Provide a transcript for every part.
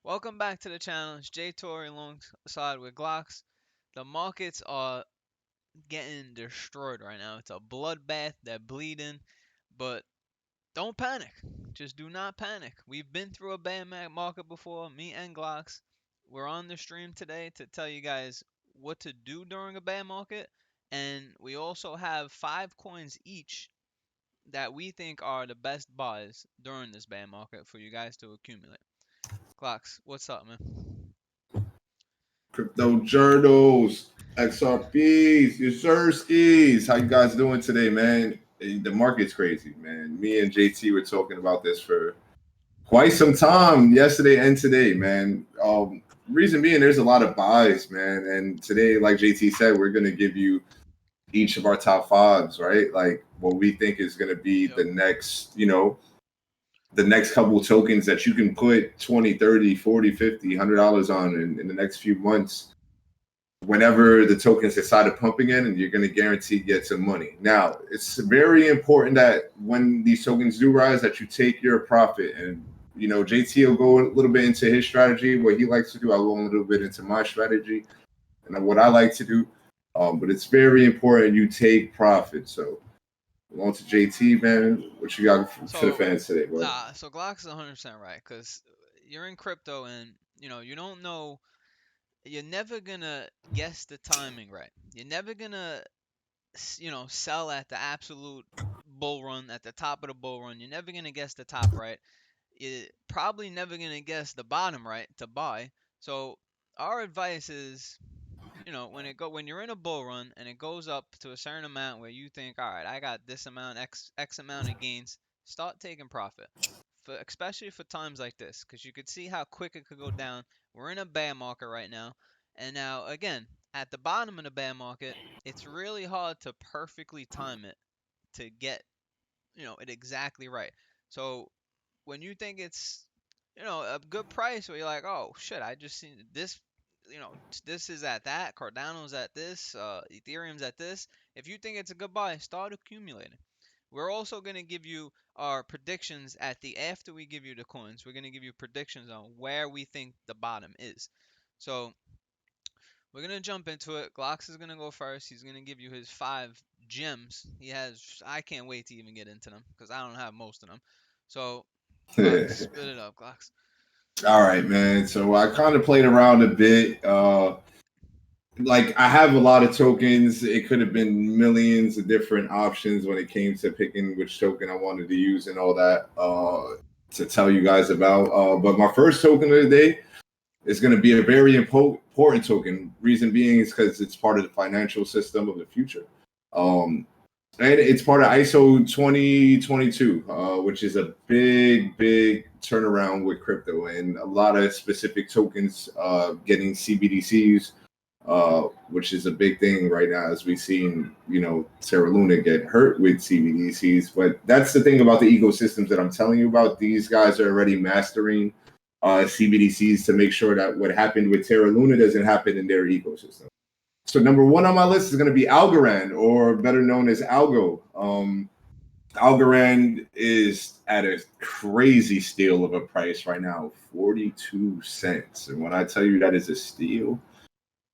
Welcome back to the channel. It's Jay Tory alongside with Glocks. The markets are getting destroyed right now. It's a bloodbath. They're bleeding. But don't panic. Just do not panic. We've been through a bear market before, me and Glocks. We're on the stream today to tell you guys what to do during a bear market. And we also have 5 coins each that we think are the best buys during this bear market for you guys to accumulate. Glocks, what's up, man? CryptoJournals, XRPs, Yuzerskis. How you guys doing today, man? The market's crazy, man. Me and JT were talking about this for quite some time yesterday and today, man. Reason being, there's a lot of buys, man. And today, like JT said, we're gonna give you each of our top fives, right? Like what we think is gonna be Yep. the next couple tokens that you can put 20, 30, 40, 50, $100 on in the next few months whenever the tokens decide to pump again, and you're going to guarantee get some money. Now, it's very important that when these tokens do rise, that you take your profit. And JT will go a little bit into his strategy, what he likes to do. I'll go a little bit into my strategy and what I like to do. But it's very important you take profit. So, on to JT, man. What you got for the So, fans today, bro? so Glock is 100% right because you're in crypto and you don't know. You're never gonna guess the timing right. You're never gonna sell at the absolute bull run at the top of the bull run. You're never gonna guess the top right. You're probably never gonna guess the bottom right to buy. So our advice is, when you're in a bull run and it goes up to a certain amount where you think, all right, I got this amount x amount of gains, start taking profit. Especially for times like this, because you could see how quick it could go down. We're in a bear market right now, and now again at the bottom of the bear market, it's really hard to perfectly time it to get it exactly right. So when you think it's a good price, where you're like, oh shit, I just seen this, this is at that, Cardano's at this, Ethereum's at this. If you think it's a good buy, start accumulating. We're also going to give you our predictions at the after we give you the coins. We're going to give you predictions on where we think the bottom is. So we're going to jump into it. Glocks is going to go first. He's going to give you his 5 gems. I can't wait to even get into them because I don't have most of them. So Glocks, spit it up, Glocks. All right, man. So I kind of played around a bit. Like I have a lot of tokens. It could have been millions of different options when it came to picking which token I wanted to use and all that to tell you guys about. But my first token of the day is going to be a very important token. Reason being is because it's part of the financial system of the future. And it's part of ISO 2022, which is a big turnaround with crypto and a lot of specific tokens getting CBDCs, which is a big thing right now as we've seen, Terra Luna get hurt with CBDCs. But that's the thing about the ecosystems that I'm telling you about. These guys are already mastering CBDCs to make sure that what happened with Terra Luna doesn't happen in their ecosystem. So number one on my list is going to be Algorand, or better known as Algo. Algorand is at a crazy steal of a price right now, 42 cents. And when I tell you that is a steal,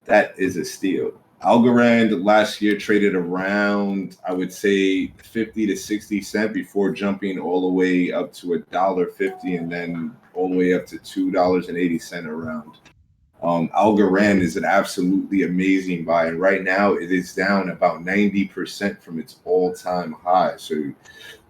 that is a steal. Algorand last year traded around, I would say, 50 to 60 cents before jumping all the way up to $1.50 and then all the way up to $2.80 around. Algorand is an absolutely amazing buy, and right now it is down about 90% from its all-time high. So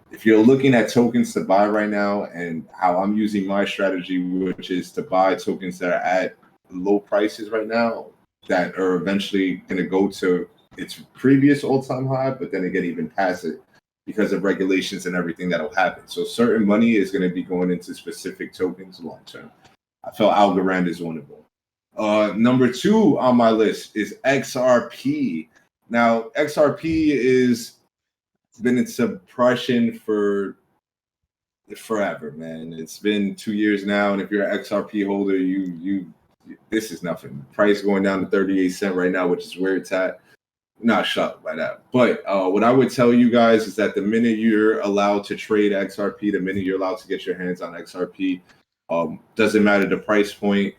if you're looking at tokens to buy right now, and how I'm using my strategy, which is to buy tokens that are at low prices right now, that are eventually going to go to its previous all-time high, but then again, even past it because of regulations and everything that'll happen. So certain money is going to be going into specific tokens long term. I felt Algorand is one of them. Number two on my list is XRP. Now, XRP is been in suppression for forever, man. It's been 2 years now, and if you're an XRP holder, you this is nothing. Price going down to 38 cents right now, which is where it's at. Not shocked by that. But what I would tell you guys is that the minute you're allowed to trade XRP, the minute you're allowed to get your hands on XRP, Doesn't matter the price point.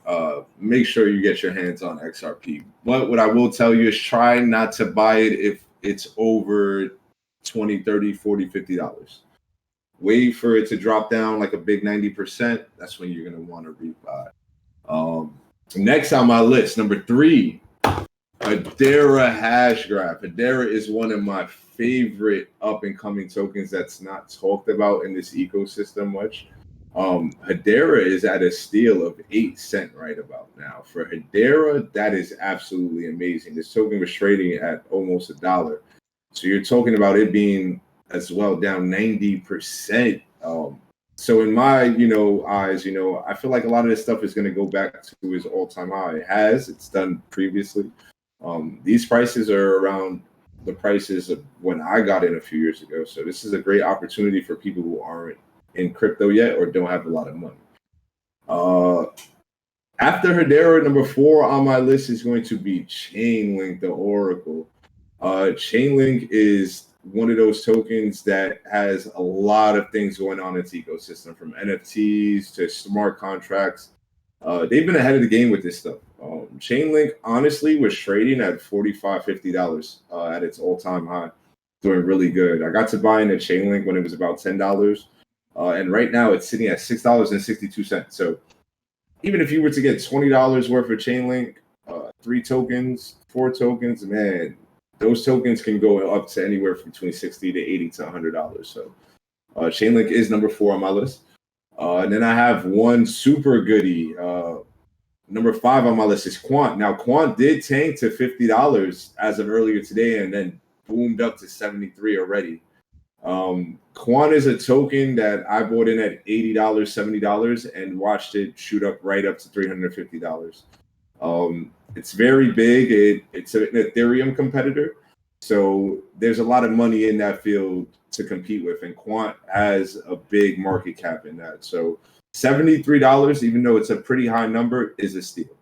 Make sure you get your hands on XRP. But what I will tell you is try not to buy it if it's over 20, 30, 40, $50. Wait for it to drop down like a big 90%. That's when you're going to want to rebuy. Um, Next on my list, number three, Hedera hash graph. Hedera is one of my favorite up and coming tokens that's not talked about in this ecosystem much. Hedera is at a steal of 8 cents right about now. For Hedera, that is absolutely amazing. This token was trading at almost $1. So you're talking about it being as well down 90%. So in my, eyes, I feel like a lot of this stuff is going to go back to its all-time high. It has, it's done previously. These prices are around the prices of when I got in a few years ago. So this is a great opportunity for people who aren't in crypto yet or don't have a lot of money. Uh, After Hedera, number four on my list is going to be Chainlink, the Oracle. Chainlink is one of those tokens that has a lot of things going on in its ecosystem, from NFTs to smart contracts. They've been ahead of the game with this stuff. Chainlink honestly was trading at $45, $50 at its all-time high, doing really good. I got to buy into Chainlink when it was about $10, and right now it's sitting at $6.62. So even if you were to get $20 worth of Chainlink, three tokens, four tokens, man, those tokens can go up to anywhere from between 60 to 80 to $100. So Chainlink is number four on my list. And then I have one super goodie. Number five on my list is Quant. Now, Quant did tank to $50 as of earlier today and then boomed up to 73 already. Quant is a token that I bought in at $80, $70 and watched it shoot up right up to $350. It's very big. It's an Ethereum competitor. So there's a lot of money in that field to compete with. And Quant has a big market cap in that. So $73, even though it's a pretty high number, is a steal.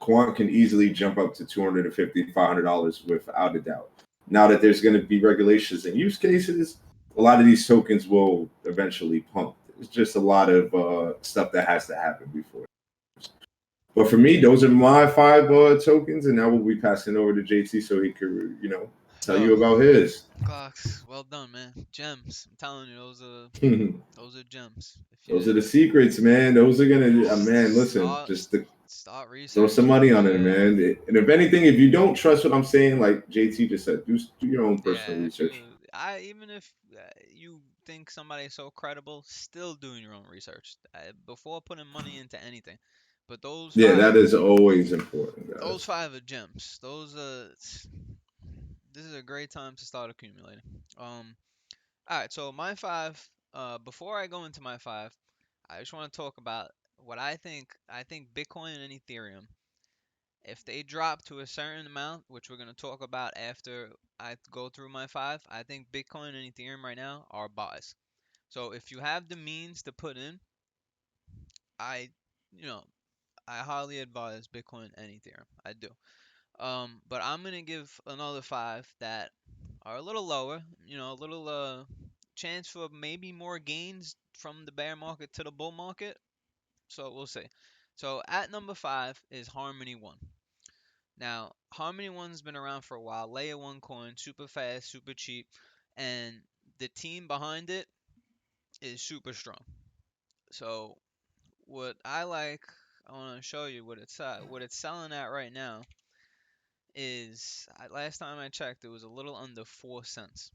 Quant can easily jump up to $250, $500 without a doubt. Now that there's going to be regulations and use cases, a lot of these tokens will eventually pump. It's just a lot of stuff that has to happen before. But for me, those are my five tokens, and now we'll be passing over to JT so he could, tell Oh, you about his. Glocks, well done, man. Gems. I'm telling you, those are gems. If Those you are the secrets, man. Those are gonna, man. Listen, start just start throw some researching, money on it, yeah. man. And if anything, if you don't trust what I'm saying, like JT just said, do your own personal Yeah, if you, research. even if you think somebody's so credible, still doing your own research before putting money into anything. But Yeah, that is always important, those guys. five are gems. This is a great time to start accumulating. All right, so my five. Before I go into my five, I just want to talk about what I think. I think Bitcoin and Ethereum, if they drop to a certain amount, which we're going to talk about after I go through my five, I think Bitcoin and Ethereum right now are buys. So if you have the means to put in, I, you know, I highly advise Bitcoin and Ethereum. I do. But I'm gonna give another five that are a little lower. A little chance for maybe more gains from the bear market to the bull market. So we'll see. So at number five is Harmony One. Now, Harmony One's been around for a while. Layer one coin, super fast, super cheap, and the team behind it is super strong. So what I like, I want to show you what it's selling at right now is last time I checked, it was a little under 4 cents.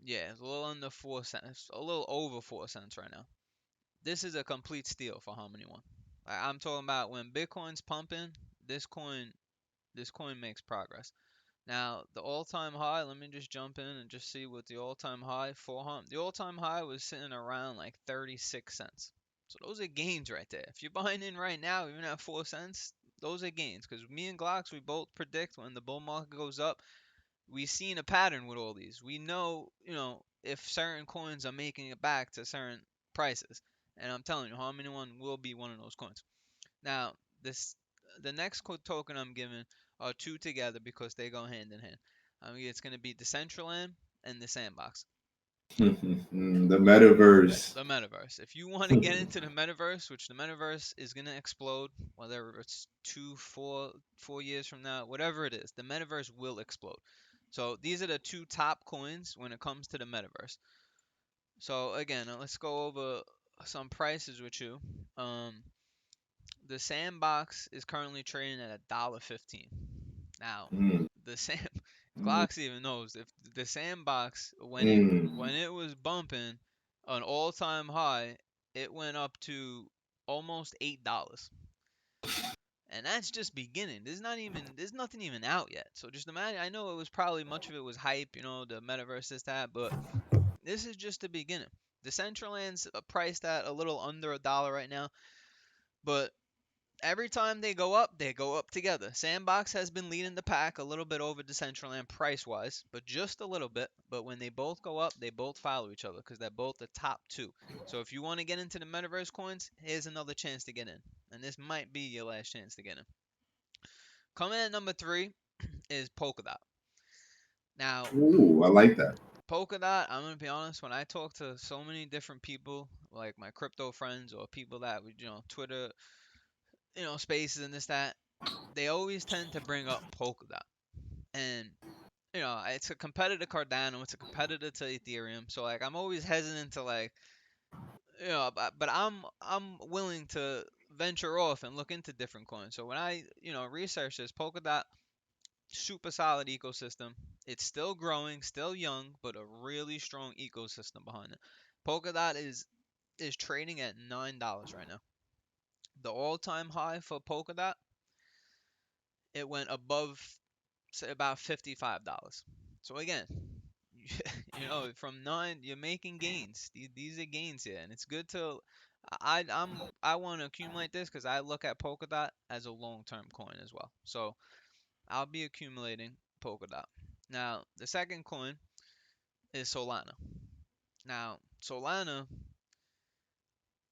Yeah, it's a little under 4 cents, a little over 4 cents right now. This is a complete steal for Harmony One. I'm talking about when Bitcoin's pumping, this coin, this coin makes progress. Now, the all-time high, let me just jump in and just see what the all-time high for the all-time high was sitting around like 36 cents. So those are gains right there. If you're buying in right now, even at 4 cents, those are gains. Because me and Glocks, we both predict when the bull market goes up, we've seen a pattern with all these. We know, if certain coins are making it back to certain prices. And I'm telling you, Harmony One will be one of those coins. Now, this the next token I'm giving are two together because they go hand in hand. It's going to be Decentraland and the Sandbox. The metaverse. The metaverse. If you want to get into the metaverse, which the metaverse is gonna explode, whether it's 4 years from now, whatever it is, the metaverse will explode. So these are the two top coins when it comes to the metaverse. So again, let's go over some prices with you. Um, the sandbox is currently trading at $1.15. Now, Mm, the sand mm, Glocks even knows if the sandbox when mm. it was bumping an all-time high, it went up to almost $8. And that's just beginning. There's nothing even out yet. So just imagine, I know it was probably much of it was hype, the metaverse this that, but this is just the beginning. The Decentraland's priced at a little under $1 right now, but every time they go up together. Sandbox has been leading the pack a little bit over Decentraland price wise, but just a little bit. But when they both go up, they both follow each other because they're both the top two. So if you want to get into the metaverse coins, here's another chance to get in. And this might be your last chance to get in. Coming at number three is Polkadot. Now, Ooh, I like that. Polkadot, I'm gonna be honest, when I talk to so many different people, like my crypto friends or people that would, Twitter, spaces and this, that, they always tend to bring up Polkadot. And it's a competitor to Cardano, it's a competitor to Ethereum. So like I'm always hesitant to like but I'm willing to venture off and look into different coins. So when I research this, Polkadot, super solid ecosystem. It's still growing, still young, but a really strong ecosystem behind it. Polkadot is trading at $9 right now. The all-time high for Polkadot, it went above, say, about $55. So again, from nine, you're making gains. These are gains here, and it's good to. I want to accumulate this because I look at Polkadot as a long-term coin as well. So I'll be accumulating Polkadot. Now the second coin is Solana. Now Solana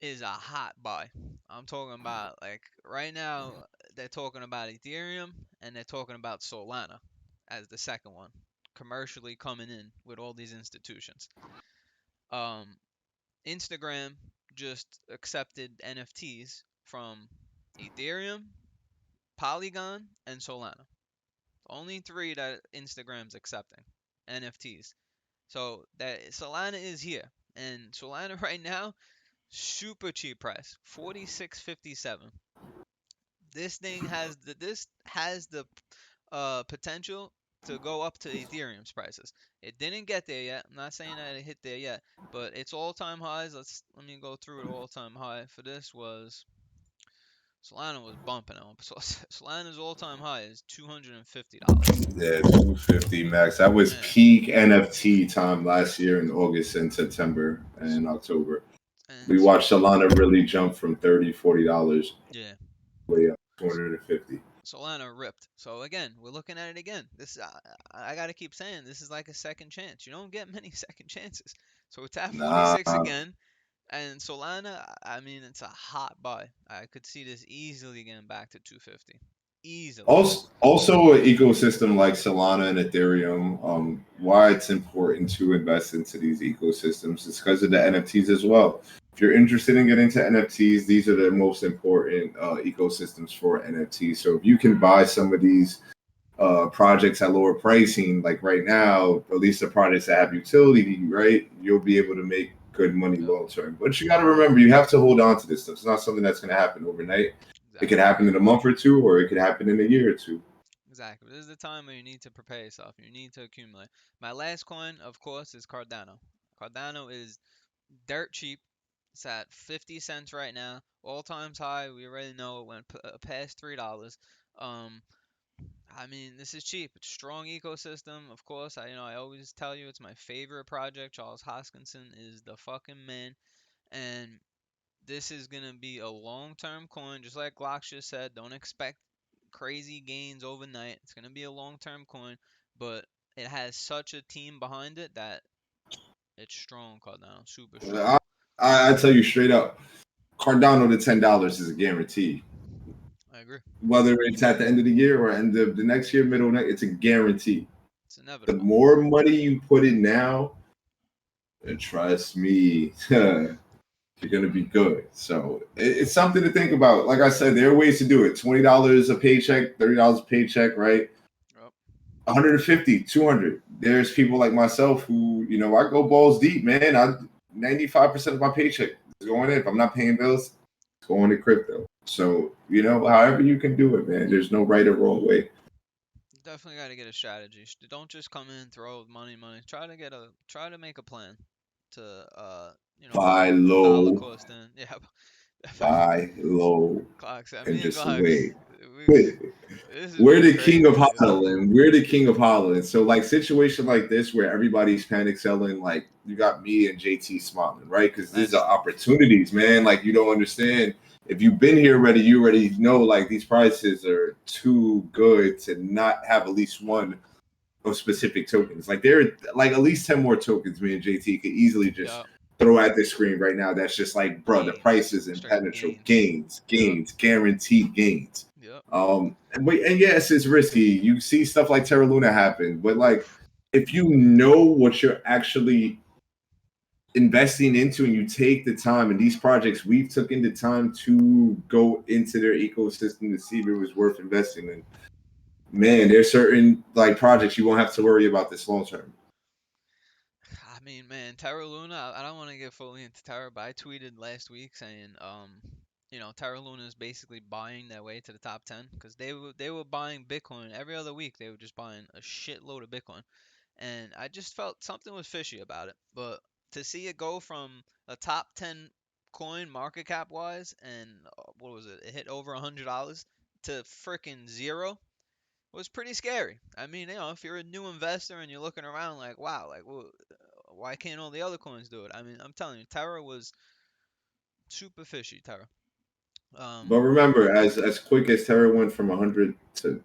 is a hot buy. I'm talking about like right now they're talking about Ethereum and they're talking about Solana as the second one commercially coming in with all these institutions. Um, Instagram just accepted NFTs from Ethereum, Polygon, and Solana. Only three that Instagram's accepting NFTs. So that Solana is here, and Solana right now super cheap price, 46.57. This has the potential to go up to Ethereum's prices. It didn't get there yet. I'm not saying that it hit there yet, but its all-time highs. Let me go through it. All-time high for this was Solana was bumping on. So Solana's all-time high is $250. Yeah, 250 max. That was Yeah, peak NFT time last year in August and September and October. and We so watched Solana really jump from $30, $40 yeah, way up 250. Solana ripped. So again, we're looking at it again. I got to keep saying this is like a second chance. You don't get many second chances. So it's at Nah. 46 again, and Solana, I mean, it's a hot buy. I could see this easily getting back to 250. Easily. Also, an ecosystem like Solana and Ethereum, why it's important to invest into these ecosystems is because of the NFTs as well. If you're interested in getting into NFTs, these are the most important ecosystems for NFTs. So if you can buy some of these projects at lower pricing, like right now, at least the projects that have utility, right, you'll be able to make good money Yep. long term. But you got to remember, you have to hold on to this stuff. It's not something that's going to happen overnight. It could Exactly. happen in a month or two, or it could happen in a year or two. Exactly. This is the time where you need to prepare yourself. You need to accumulate. My last coin, of course, is Cardano. Cardano is dirt cheap. It's at 50 cents right now. All times high. We already know it went past $3. Um, I mean, this is cheap. It's strong ecosystem. Of course, I always tell you it's my favorite project. Charles Hoskinson is the fucking man, and this is gonna be a long-term coin, just like Glock just said. Don't expect crazy gains overnight. It's gonna be a long-term coin, but it has such a team behind it that it's strong, Cardano, super strong. I, I tell you straight up, Cardano to $10 is a guarantee. I agree. Whether it's at the end of the year or end of the next year, middle next, it's a guarantee. It's The inevitable. more money you put in now, And trust me, you're gonna be good. So it's something to think about. Like I said, there are ways to do it. $20 a paycheck, $30 a paycheck, right? Yep. 150, 200. There's people like myself who, I go balls deep, man. 95% of my paycheck is going in. If I'm not paying bills, it's going to crypto. So, however you can do it, man. There's no right or wrong way. Definitely got to get a strategy. Don't just come in, throw money, money. Try to make a plan to put Buy dollar low, cost in. Yeah, buy low, Clocks. and Me and just Clocks, wait. we this has We're been the king of crazy. Holland. We're the king of Holland. So like situation like this where everybody's panic selling, like you got me and JT smiling, right? Because these are Nice. opportunities, man. Like you don't understand. If you've been here already, you already know like these prices are too good to not have at least one of specific tokens. Like there are like at least 10 more tokens me and JT could easily just Yup. throw at the screen right now. That's just like, bro, the price Gains. is Straight impenetrable. gains. Gains, Yup. gains, guaranteed gains. Yup. And yes, it's risky. You see stuff like Terra Luna happen, but like if you know what you're actually investing into and you take the time and these projects we've taken the time to go into their ecosystem to see if it was worth investing in, man, there's certain like projects you won't have to worry about this long term. I mean, man, Terra Luna. I don't want to get fully into Terra, but I tweeted last week saying, Terra Luna is basically buying their way to the top 10 because they were buying Bitcoin every other week. They were just buying a shitload of Bitcoin, and I just felt something was fishy about it. But to see it go from a top 10 coin market cap wise, and what was it? It hit over $100 to freaking zero was pretty scary. I mean, if you're a new investor and you're looking around like, wow, like, well, why can't all the other coins do it? I mean, I'm telling you, Terra was super fishy, Terra. Um, But remember, as quick as Terra went from 100 to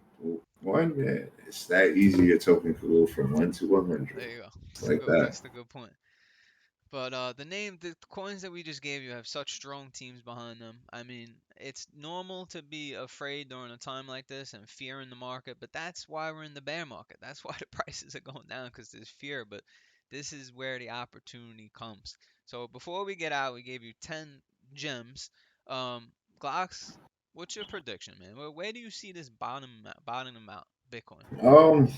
one, man, it's that easy a token could go from one to 100, there you go. like that. That's the good point. But the coins that we just gave you have such strong teams behind them. I mean, it's normal to be afraid during a time like this and fear in the market, but that's why we're in the bear market. That's why the prices are going down because there's fear. But this is where the opportunity comes. So before we get out, we gave you 10 gems. Glocks, what's your prediction, man? Where do you see this bottoming out Bitcoin? Um,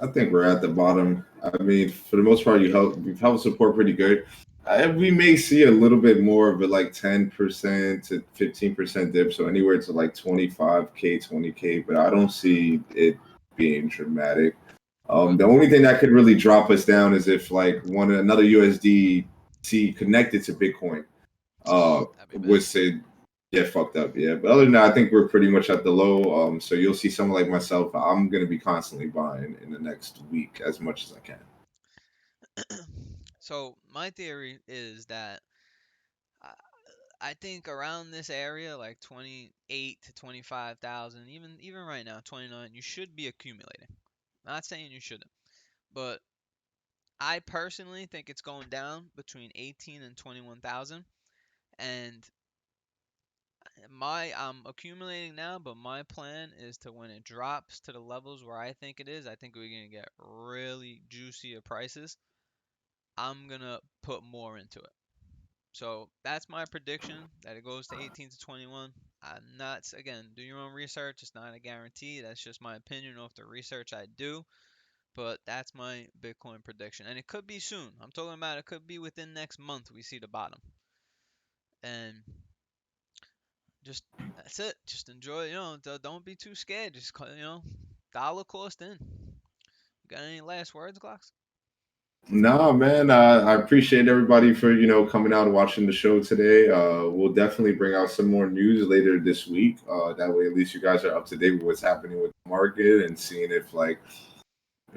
I think we're at the bottom. I mean, for the most part, we've held support pretty good. We may see a little bit more of a like 10% to 15% dip, so anywhere to like 25K, 20K, but I don't see it being dramatic. Okay, The only thing that could really drop us down is if like another USDC connected to Bitcoin that'd be bad. was to get fucked up. Yeah, but other than that, I think we're pretty much at the low. So you'll see someone like myself. I'm gonna be constantly buying in the next week as much as I can. So my theory is that I, I think around this area, like 28 to 25,000, even right now, 29, you should be accumulating. Not saying you shouldn't, but I personally think it's going down between 18 and 21,000. And I'm accumulating now, but my plan is to when it drops to the levels where I think it is, I think we're gonna get really juicier prices. I'm gonna put more into it. So that's my prediction that it goes to 18 to 21. I'm not, again, do your own research. It's not a guarantee. That's just my opinion of the research I do. But that's my Bitcoin prediction. And it could be soon. I'm talking about it could be within next month we see the bottom. And just that's it. Just enjoy, don't be too scared. Just, dollar cost in. Got any last words, Glocks? No, man. I appreciate everybody for coming out and watching the show today. We'll definitely bring out some more news later this week. That way, at least you guys are up to date with what's happening with the market and seeing if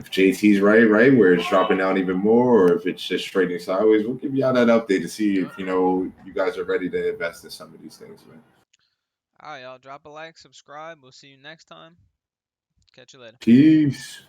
JT's right, where it's dropping down even more, or if it's just trading sideways. We'll give you all that update to see Yep. if you guys are ready to invest in some of these things, man. All right, y'all. Drop a like, subscribe. We'll see you next time. Catch you later. Peace.